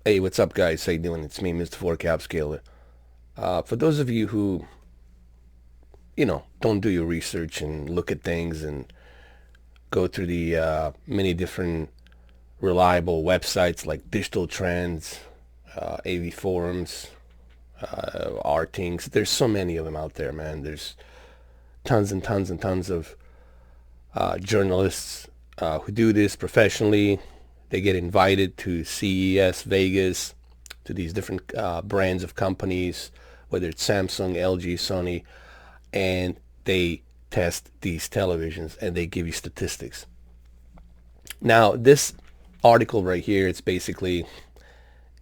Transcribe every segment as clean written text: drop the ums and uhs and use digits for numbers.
Hey, what's up, guys? How you doing? It's me, Mr. 4 Scaler. For those of you who, don't do your research and look at things and go through the many different reliable websites like Digital Trends, AV Forums, R-Things, there's so many of them out there, man. There's tons and tons and tons of journalists who do this professionally. They get invited to CES Vegas, to these different brands of companies, whether it's Samsung, LG, Sony, and they test these televisions and they give you statistics. Now, this article right here, it's basically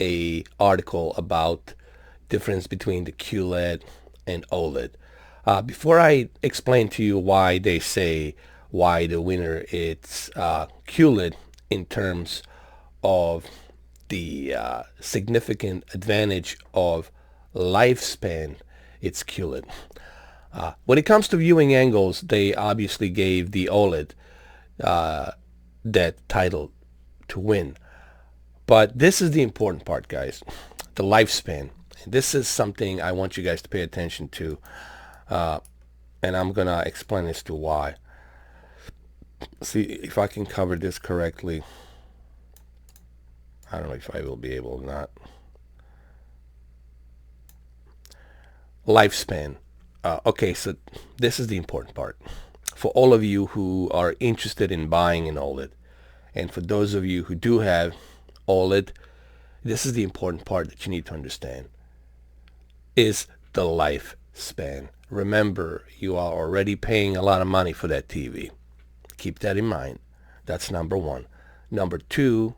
a article about difference between the QLED and OLED. Before I explain to you why they say why the winner it's QLED in terms of the significant advantage of lifespan, it's QLED. When it comes to viewing angles, they obviously gave the OLED that title to win. But this is the important part, guys, the lifespan. This is something I want you guys to pay attention to, and I'm going to explain as to why. See if I can cover this correctly. I don't know if I will be able or not. Lifespan. Okay, so this is the important part. For all of you who are interested in buying an OLED, and for those of you who do have OLED, this is the important part that you need to understand, is the lifespan. Remember, you are already paying a lot of money for that TV. Keep that in mind. That's number one. Number two,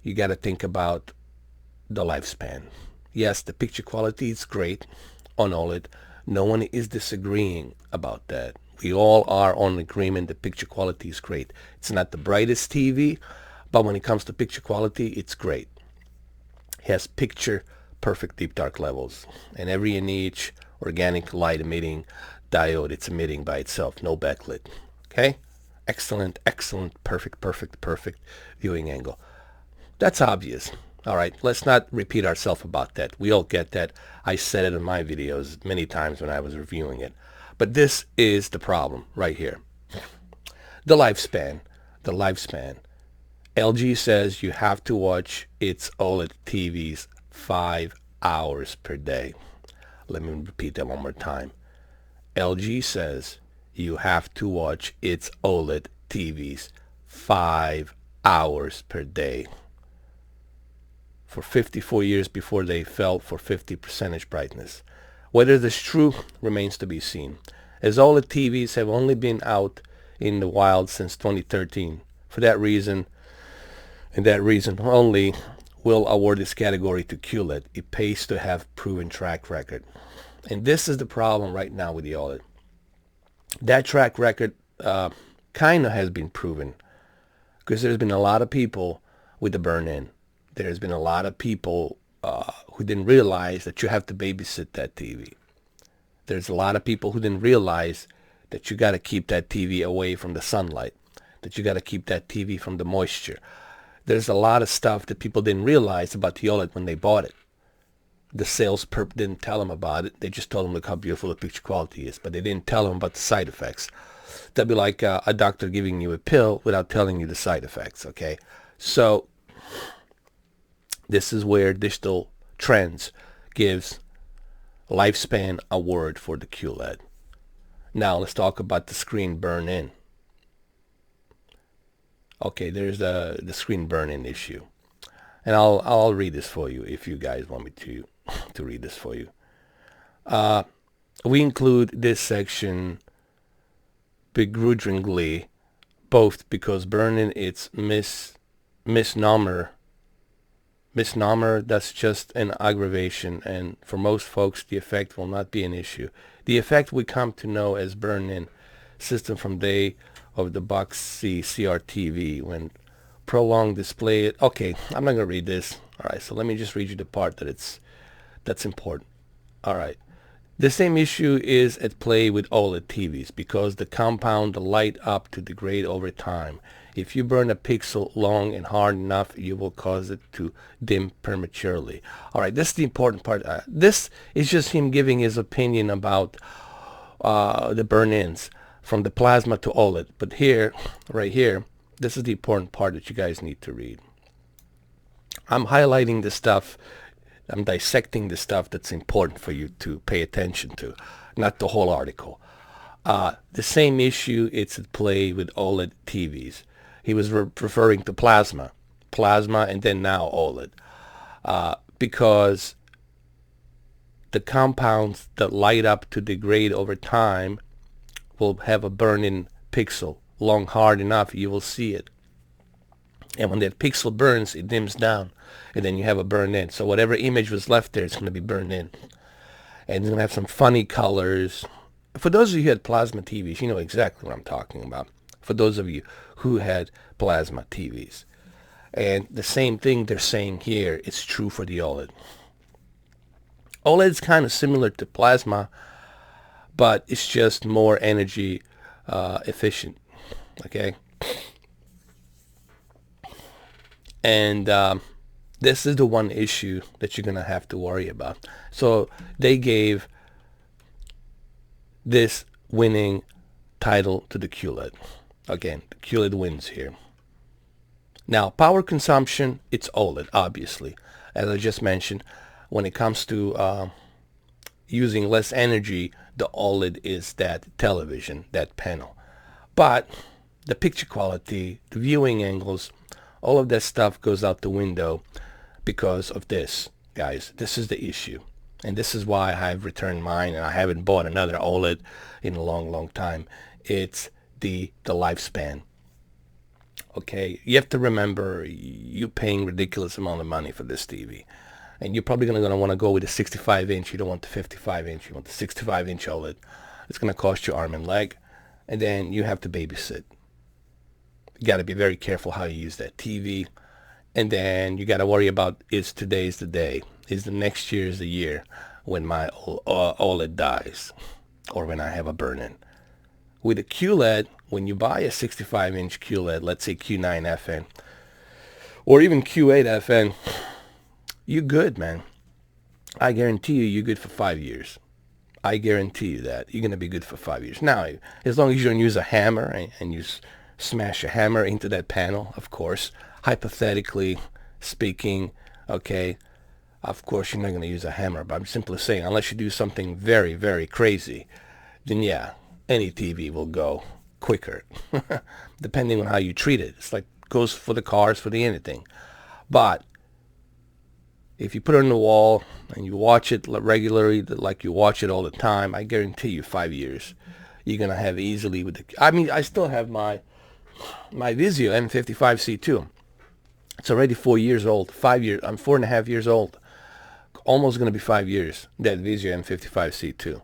you got to think about the lifespan. Yes, the picture quality is great on OLED. No one is disagreeing about that. We all are on agreement the picture quality is great. It's not the brightest TV, but when it comes to picture quality, it's great. It has picture perfect deep dark levels, and every each organic light emitting diode it's emitting by itself, no backlit. Okay? Excellent, excellent, perfect viewing angle. That's obvious. All right, let's not repeat ourselves about that. We all get that. I said it in my videos many times when I was reviewing it. But this is the problem right here. The lifespan. The lifespan. LG says you have to watch its OLED TVs 5 hours per day. Let me repeat that one more time. LG says you have to watch its OLED TVs 5 hours per day for 54 years before they fell for 50% brightness. Whether this is true remains to be seen, as OLED TVs have only been out in the wild since 2013. For that reason, and that reason only, will award this category to QLED. It pays to have proven track record. And this is the problem right now with the OLED. That track record kind of has been proven because there's been a lot of people with the burn-in. There's been a lot of people who didn't realize that you have to babysit that TV. There's a lot of people who didn't realize that you got to keep that TV away from the sunlight, that you got to keep that TV from the moisture. There's a lot of stuff that people didn't realize about the OLED when they bought it. The sales perp didn't tell them about it. They just told them, look how beautiful the picture quality is, but they didn't tell them about the side effects. That'd be like a doctor giving you a pill without telling you the side effects, okay? So this is where Digital Trends gives lifespan award for the QLED. Now let's talk about the screen burn-in. Okay, there's the screen burn-in issue. And I'll read this for you if you guys want me to read this for you. We include this section begrudgingly, both because burn-in it's misnomer, that's just an aggravation, and for most folks the effect will not be an issue. The effect we come to know as burn-in system from day of the box C CRTV when prolonged display. Okay, I'm not going to read this. All right, so let me just read you the part that's important. All right. The same issue is at play with OLED TVs because the compound light up to degrade over time. If you burn a pixel long and hard enough, you will cause it to dim prematurely. All right, this is the important part. This is just him giving his opinion about the burn-ins from the plasma to OLED. But here, right here, this is the important part that you guys need to read. I'm highlighting the stuff, I'm dissecting the stuff that's important for you to pay attention to, not the whole article. The same issue, it's at play with OLED TVs. He was referring to plasma, and then now OLED, because the compounds that light up to degrade over time will have a burn-in pixel. Long hard enough, you will see it. And when that pixel burns, it dims down, and then you have a burn-in. So whatever image was left there, it's going to be burned in. And it's going to have some funny colors. For those of you who had plasma TVs, you know exactly what I'm talking about. For those of you who had plasma TVs. And the same thing they're saying here is true for the OLED. OLED is kind of similar to plasma, but it's just more energy efficient. Okay? And this is the one issue that you're going to have to worry about. So they gave this winning title to the QLED. Again, the QLED wins here. Now, power consumption, it's OLED, obviously. As I just mentioned, when it comes to using less energy, the OLED is that television, that panel. But the picture quality, the viewing angles, all of that stuff goes out the window because of this, guys. This is the issue. And this is why I've returned mine and I haven't bought another OLED in a long, long time. It's the lifespan. Okay, you have to remember you're paying ridiculous amount of money for this TV. And you're probably going to want to go with a 65-inch. You don't want the 55-inch. You want the 65-inch OLED. It's going to cost you arm and leg. And then you have to babysit. You got to be very careful how you use that TV. And then you got to worry about, is today's the day? Is the next year is the year when my OLED dies? Or when I have a burn-in? With a QLED, when you buy a 65-inch QLED, let's say Q9FN, or even Q8FN, you're good, man. I guarantee you're good for 5 years. I guarantee you that. You're going to be good for 5 years. Now, as long as you don't use a hammer and you smash a hammer into that panel, of course, hypothetically speaking, okay, of course you're not going to use a hammer, but I'm simply saying, unless you do something very, very crazy, then yeah, any TV will go quicker, depending on how you treat it. It's like goes for the cars, for the anything. But if you put it on the wall and you watch it regularly, like you watch it all the time, I guarantee you 5 years, you're gonna have easily with the. I mean, I still have my Vizio M55C2. It's already 4 years old. 5 years. I'm 4.5 years old. Almost gonna be 5 years. That Vizio M55C2.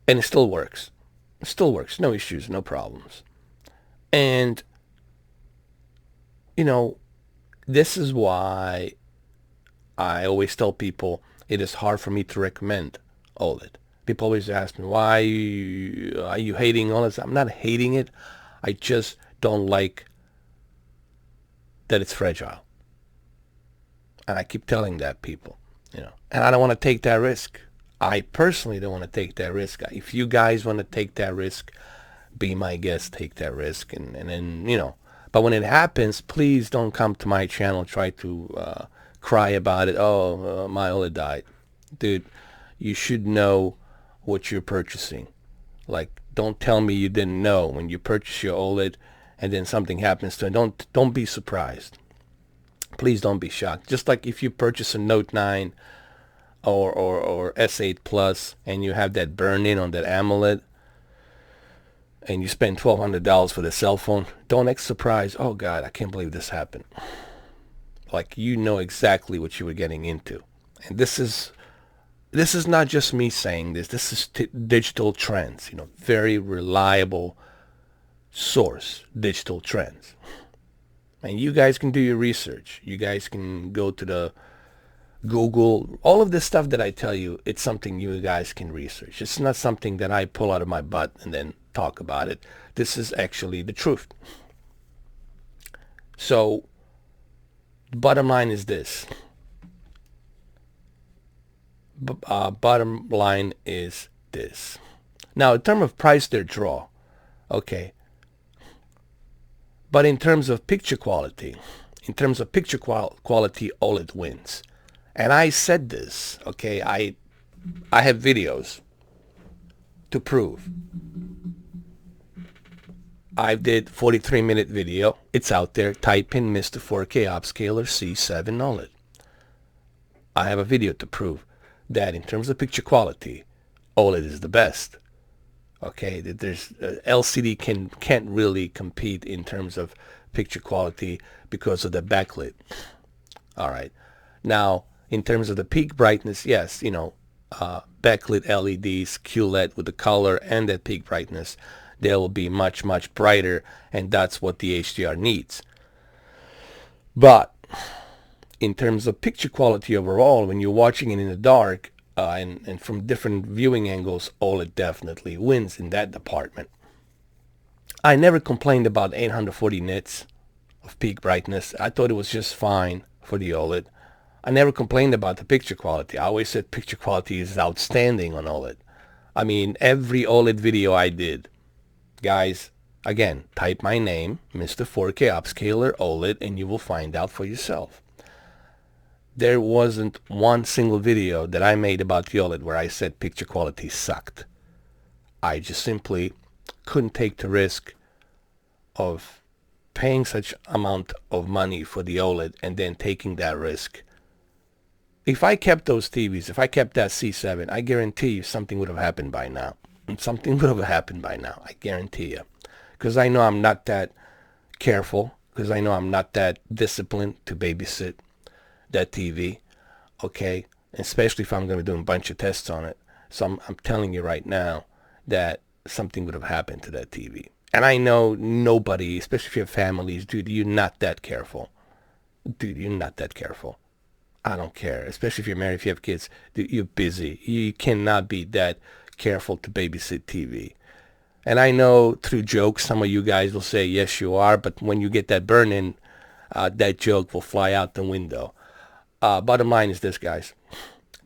And it still works. It still works. No issues, no problems. And, you know, this is why I always tell people it is hard for me to recommend OLED. People always ask me, why are you hating OLED? I'm not hating it. I just don't like that it's fragile. And I keep telling that people, you know, and I don't want to take that risk. I personally don't want to take that risk. If you guys want to take that risk, be my guest, take that risk. And then, you know, but when it happens, please don't come to my channel, try to cry about it. Oh, my OLED died. Dude, you should know what you're purchasing. Like, don't tell me you didn't know when you purchase your OLED and then something happens to it. Don't be surprised. Please don't be shocked. Just like if you purchase a Note 9 or S8 Plus and you have that burn-in on that AMOLED and you spend $1,200 for the cell phone, don't act surprised. Oh, God, I can't believe this happened. Like, you know exactly what you were getting into. And this is not just me saying this. This is Digital Trends, you know, very reliable source, Digital Trends. And you guys can do your research. You guys can go to the Google, all of this stuff that I tell you, it's something you guys can research. It's not something that I pull out of my butt and then talk about it. This is actually the truth. So, the bottom line is this. Bottom line is this. Now, in terms of price, they're draw. Okay. But in terms of picture quality, quality, OLED wins. And I said this, okay? I have videos to prove. I did 43-minute video. It's out there. Type in Mr. 4K Upscaler C7 OLED. I have a video to prove that in terms of picture quality, OLED is the best. Okay, there's LCD can't really compete in terms of picture quality because of the backlit. All right. Now, in terms of the peak brightness, yes, backlit LEDs, QLED with the color and that peak brightness, they will be much, much brighter, and that's what the HDR needs. But in terms of picture quality overall, when you're watching it in the dark, and from different viewing angles, OLED definitely wins in that department. I never complained about 840 nits of peak brightness. I thought it was just fine for the OLED. I never complained about the picture quality. I always said picture quality is outstanding on OLED. I mean, every OLED video I did, guys, again, type my name, Mr. 4K Upscaler OLED, and you will find out for yourself. There wasn't one single video that I made about the OLED where I said picture quality sucked. I just simply couldn't take the risk of paying such amount of money for the OLED and then taking that risk. If I kept those TVs, if I kept that C7, I guarantee you something would have happened by now. Something would have happened by now, I guarantee you. Because I know I'm not that careful, because I know I'm not that disciplined to babysit that TV, okay? Especially if I'm going to be doing a bunch of tests on it. So I'm telling you right now that something would have happened to that TV. And I know nobody, especially if you have families, dude, you're not that careful. Dude, you're not that careful. I don't care. Especially if you're married, if you have kids, dude, you're busy. You cannot be that careful to babysit TV. And I know through jokes, some of you guys will say, yes, you are. But when you get that burn-in, that joke will fly out the window. Bottom line is this, guys.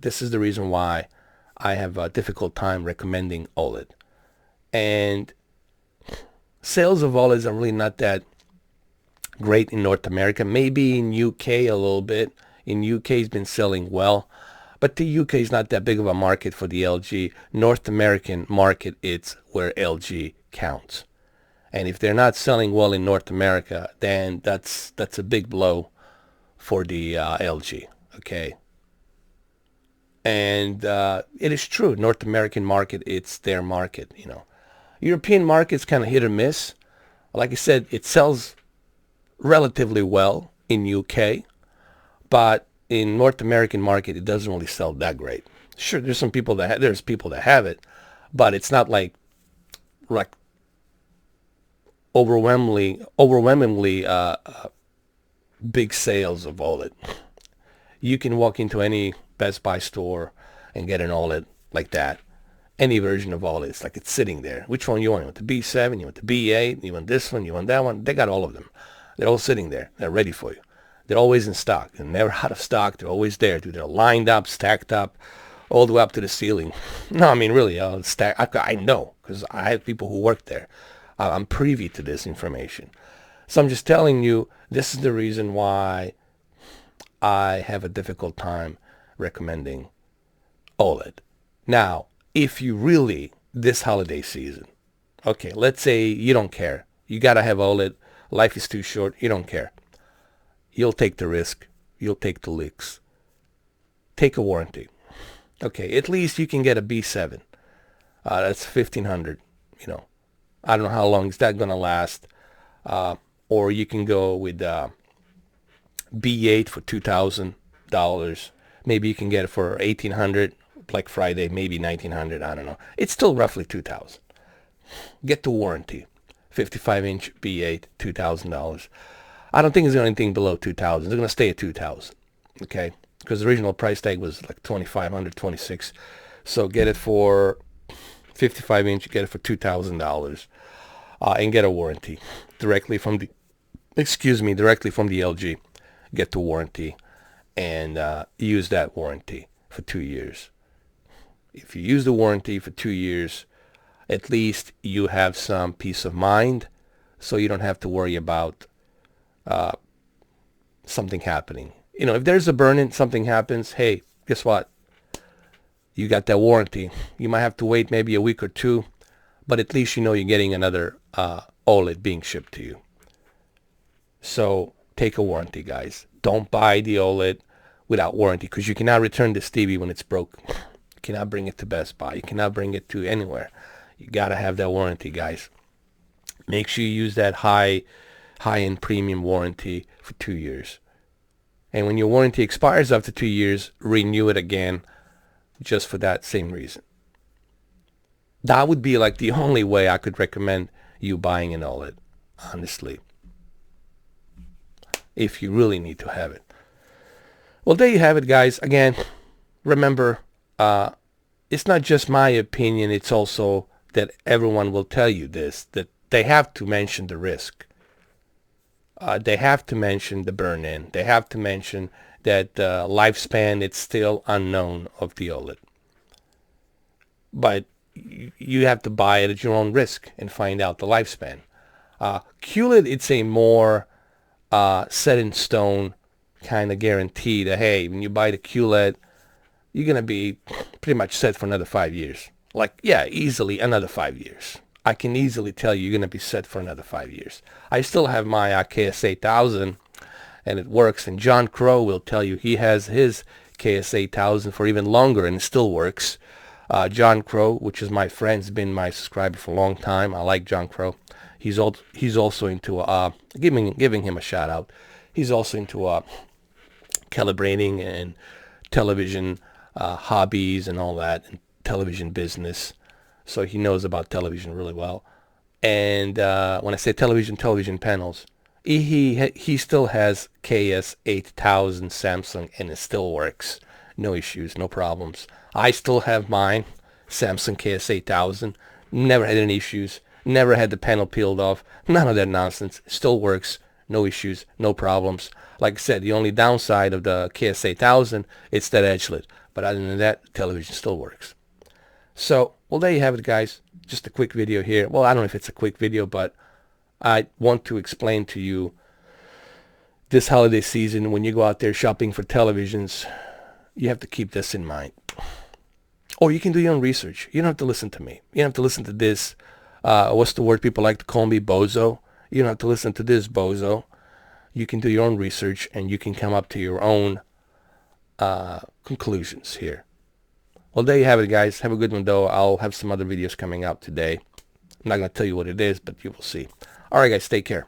This is the reason why I have a difficult time recommending OLED. And sales of OLEDs are really not that great in North America. Maybe in UK a little bit. In UK, it's been selling well. But the UK is not that big of a market for the LG. North American market, it's where LG counts. And if they're not selling well in North America, then that's a big blow for the LG, okay? And it is true, North American market, it's their market, European market's kind of hit or miss. Like I said, it sells relatively well in UK, but in North American market, it doesn't really sell that great. Sure, there's some people there's people that have it, but it's not like overwhelmingly big sales of OLED. You can walk into any Best Buy store and get an OLED like that. Any version of OLED. It's like it's sitting there. Which one you want? You want the B7? You want the B8? You want this one? You want that one? They got all of them. They're all sitting there. They're ready for you. They're always in stock. They're never out of stock. They're always there. Dude, they're lined up, stacked up, all the way up to the ceiling. No, I mean, really, I know, because I have people who work there. I'm privy to this information. So I'm just telling you, this is the reason why I have a difficult time recommending OLED. Now, if you really, this holiday season, okay, let's say you don't care. You got to have OLED. Life is too short. You don't care. You'll take the risk. You'll take the licks. Take a warranty. Okay, at least you can get a B7. That's $1,500. I don't know how long is that going to last. Or you can go with B8 for $2,000. Maybe you can get it for $1,800, Black Friday, maybe $1,900. I don't know. It's still roughly $2,000. Get the warranty. 55-inch B8, $2,000. I don't think it's anything below $2,000. They're going to stay at $2,000. Okay. because the original price tag was like 2,500, 26. So get it for 55 inch. You get it for $2,000, and get a warranty directly from the LG. Get the warranty and use that warranty for 2 years. If you use the warranty for 2 years, at least you have some peace of mind, so you don't have to worry about something happening. You know, if there's a burn-in, something happens, hey, guess what? You got that warranty. You might have to wait maybe a week or two, but at least you know you're getting another OLED being shipped to you. So take a warranty, guys. Don't buy the OLED without warranty, because you cannot return this TV when it's broke. You cannot bring it to Best Buy. You cannot bring it to anywhere. You got to have that warranty, guys. Make sure you use that high-end premium warranty for 2 years. And when your warranty expires after 2 years, renew it again just for that same reason. That would be like the only way I could recommend you buying an OLED, honestly, if you really need to have it. Well, there you have it, guys. Again, remember, it's not just my opinion. It's also that everyone will tell you this, that they have to mention the risk. They have to mention the burn-in. They have to mention that lifespan, it's still unknown of the OLED. But you have to buy it at your own risk and find out the lifespan. QLED, it's a more set in stone kind of guarantee that, hey, when you buy the QLED, you're going to be pretty much set for another 5 years. Like, yeah, easily another 5 years. I can easily tell you you're going to be set for another 5 years. I still have my KS8000, and it works. And John Crow will tell you he has his KS8000 for even longer, and it still works. John Crow, which is my friend, has been my subscriber for a long time. I like John Crow. He's also into giving him a shout out. He's also into calibrating and television hobbies and all that, and television business. So he knows about television really well. And when I say television panels, he still has KS8000 Samsung, and it still works. No issues, no problems. I still have mine, Samsung KS8000. Never had any issues. Never had the panel peeled off. None of that nonsense. It still works. No issues, no problems. Like I said, the only downside of the KS8000, it's that edge lit. But other than that, the television still works. So, well, there you have it, guys. Just a quick video here. Well, I don't know if it's a quick video, but I want to explain to you this holiday season, when you go out there shopping for televisions, you have to keep this in mind. Or you can do your own research. You don't have to listen to me. You don't have to listen to this. What's the word people like to call me? Bozo. You don't have to listen to this bozo. You can do your own research, and you can come up to your own conclusions here. Well, there you have it, guys. Have a good one, though. I'll have some other videos coming out today. I'm not going to tell you what it is, but you will see. All right, guys. Take care.